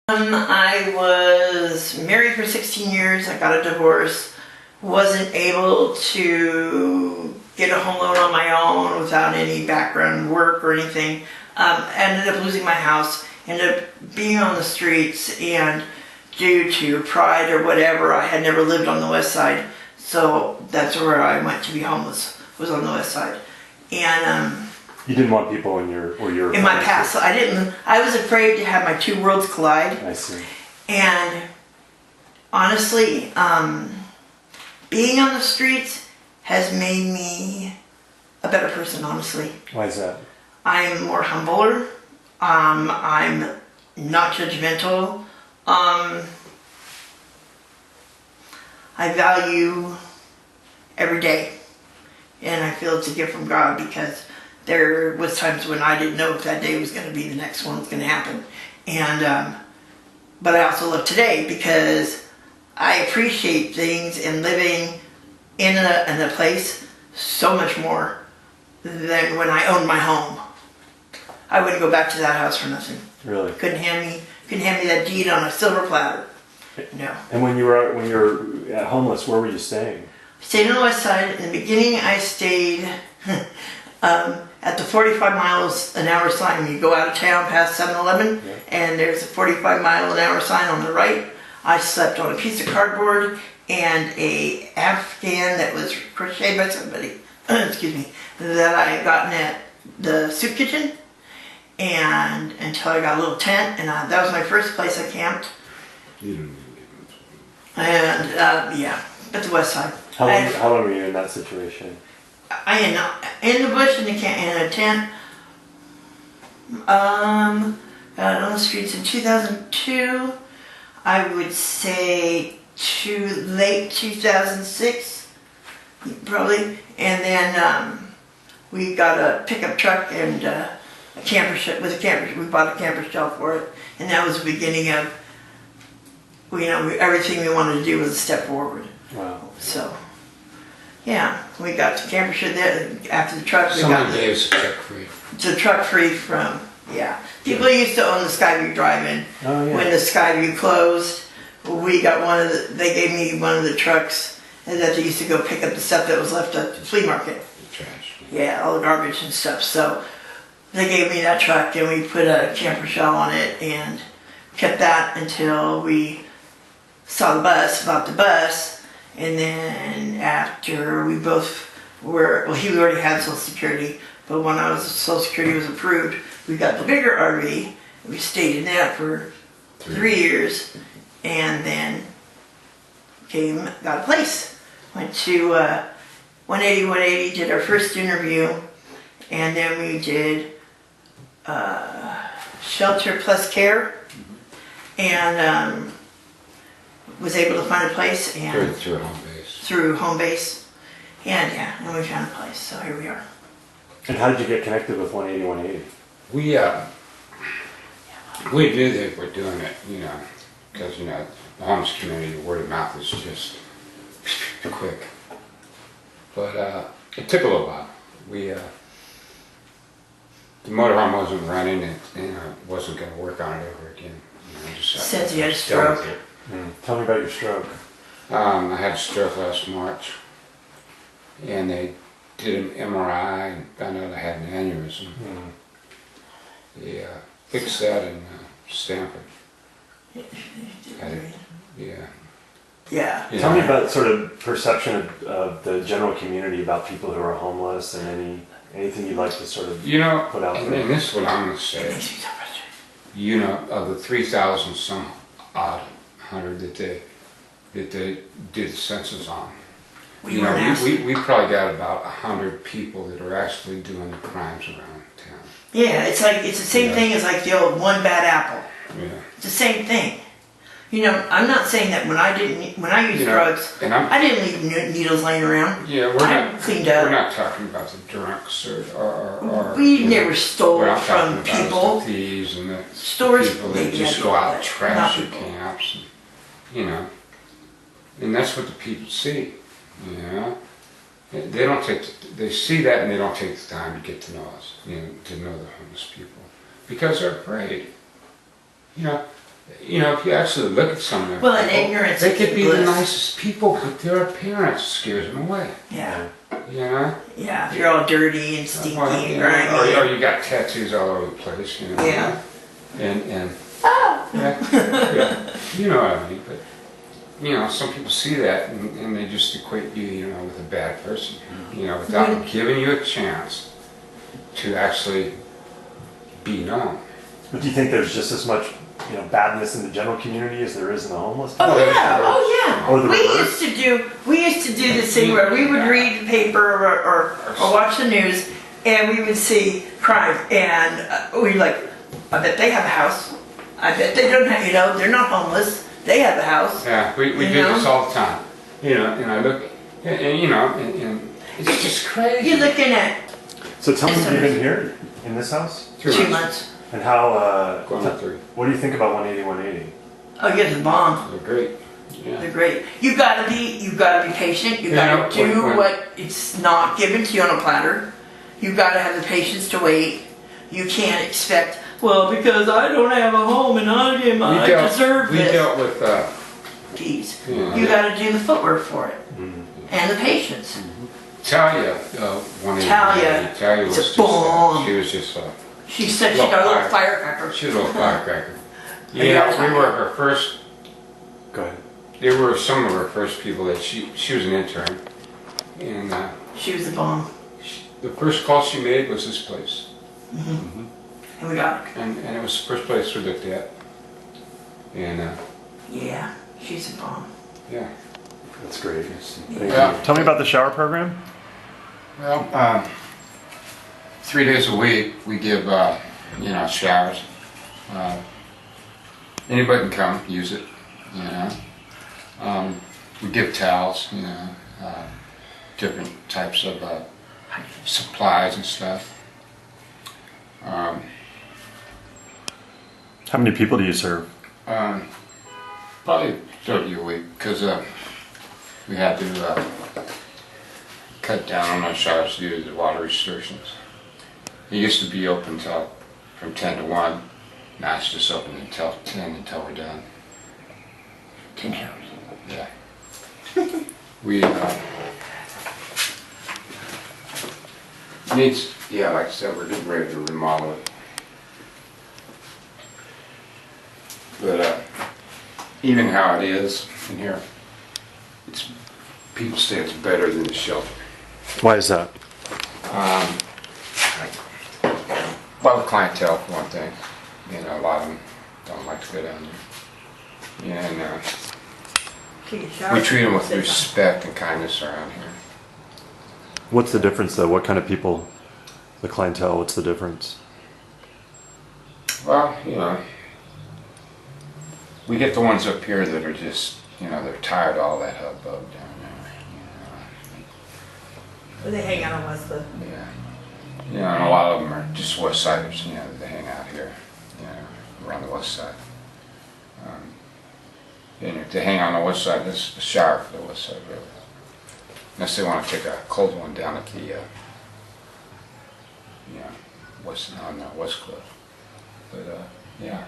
I was married for 16 years. I got a divorce. Wasn't able to get a home loan on my own without any background work or anything. Ended up losing my house. Ended up being on the streets, and due to pride or whatever, I had never lived on the west side. So that's where I went to be homeless, was on the west side. And you didn't want people in my past. I was afraid to have my two worlds collide. I see. And honestly, being on the streets has made me a better person, honestly. Why is that? I'm more humbler. I'm not judgmental. I value every day. And I feel it's a gift from God, because there was times when I didn't know if that day was going to be the next one was going to happen. And but I also love today, because I appreciate things and living in a place so much more than when I owned my home. I wouldn't go back to that house for nothing. Really? Couldn't hand me that deed on a silver platter. No. And when you were homeless, where were you staying? I stayed on the west side. In the beginning, I stayed at the 45 miles an hour sign. When you go out of town past 7-Eleven, yeah, and there's a 45 mile an hour sign on the right. I slept on a piece of cardboard and a Afghan that was crocheted by somebody, excuse me, that I had gotten at the soup kitchen, and until I got a little tent, and that was my first place I camped. You didn't even And yeah, but the west side. How long were you in that situation? I in the bush in a tent. On the streets in 2002. I would say to late 2006, probably. And then we got a pickup truck and a camper shell. With a camper, we bought a camper shell for it, and that was the beginning of. Everything we wanted to do was a step forward. Wow. So, yeah, we got the camper shell there after the truck. Someone gave us a truck free. It's a truck free from, yeah. People used to own the Skyview Drive-In. Oh, yeah. When the Skyview closed, we got they gave me one of the trucks, and that they used to go pick up the stuff that was left at the flea market. Trash. Yeah, all the garbage and stuff. So they gave me that truck, and we put a camper shell on it and kept that until we saw bought the bus, and then after we both were, well, he already had Social Security, but when Social Security was approved, we got the bigger RV, and we stayed in that for 3 years, and then got a place. Went to 180, did our first interview, and then we did shelter plus care, and was able to find a place, and through home base, and and we found a place. So here we are. And how did you get connected with 180? We knew they were doing it, because the homeless community, word of mouth is just quick. But it took a little while. The motorhome wasn't running, and wasn't going to work on it ever again. Since you had a stroke. Tell me about your stroke. I had a stroke last March, and they did an MRI and found out I had an aneurysm. They fixed that in Stanford. Yeah. Tell me about sort of perception of the general community about people who are homeless, and anything you'd like to sort of put out there. And this is what I'm going to say. Of the 3,000 some odd hundred that they did the census on, we probably got about 100 people that are actually doing the crimes around town. Yeah, it's the same thing as like the old one bad apple. Yeah. It's the same thing. I'm not saying that when I used drugs, I didn't leave needles laying around. Yeah, cleaned up. We're not talking about the drunks or we never stole from people. The thieves and the stores. People that just go out and trash your camps, and that's what the people see. They see that, and they don't take the time to get to know us, to know the homeless people, because they're afraid. you know, if you actually look at some of them, Well, and ignorance they is could be the bliss. nicest people, but their appearance scares them away. Yeah. You know? Yeah, if you're all dirty and stinky Well, and you grimy. know, or you got tattoos all over the place, you know? Yeah. And Oh. yeah, you know what I mean, but you know, some people see that and they just equate you know, with a bad person, you know, without giving you a chance to actually be known. But do you think there's just as much, you know, badness in the general community as there is in the homeless? Oh yeah, oh yeah. Or the We reverse? used to do this thing where we would read the paper or watch the news, and we would see crime, and we'd like, I bet they have a house. I bet they don't have, you know, they're not homeless. They have a house. Yeah, we do this all the time, you know, and I look, and you know, and it's just crazy. You're looking at So tell me, you've been here in this house? 2 months. And how, Going on 3. what do you think about 180, 180? Oh, yeah, the bomb. They're great. Yeah. They're great. You gotta be patient. You gotta do what it's not given to you on a platter. You gotta have the patience to wait. You can't expect, well, because I don't have a home and I deserve We this. dealt with, Geez. Yeah. You gotta do the footwork for it. And the patience. Talia, one Talia. Talia was It's a just, bomb. she was just, She said she got a little firecracker. she was a little firecracker. you You know, got we were her first, Go ahead. they were some of her first people that she was an intern. And She was the bomb. the first call she made was this place. And we got it. And it was the first place we looked at. And Yeah, she's a bomb. yeah. That's great. Thank Yeah. you. Tell me about the shower program. Well, 3 days a week we give, you know, showers. Anybody can come use it, you know. We give towels, you know, different types of supplies and stuff. How many people do you serve? Probably 30 a week because we had to cut down on our showers due to the water restrictions. It used to be open till from 10 to 1. Now it's just open until 10 until we're done. 10 hours. Yeah. We needs, yeah, like I said, we're getting ready to remodel it. But even how it is in here, it's people say it's better than the shelter. Why is that? Well, the clientele for one thing. You know, a lot of them don't like to go down there. And Take a shower. we treat them with Sit down. respect and kindness around here. What's the difference though? What kind of people, the clientele, what's the difference? Well, you know, we get the ones up here that are just, you know, they're tired of all that hubbub down there. Where they hang out on Westwood. You know, yeah. You know, and a lot of them are just West Siders, you know, they hang out here, you know, around the West Side. And if they hang on the West Side, this is the shower for the West Side Road. Unless they want to take a cold one down at the, you know, on the West Cliff. But, yeah.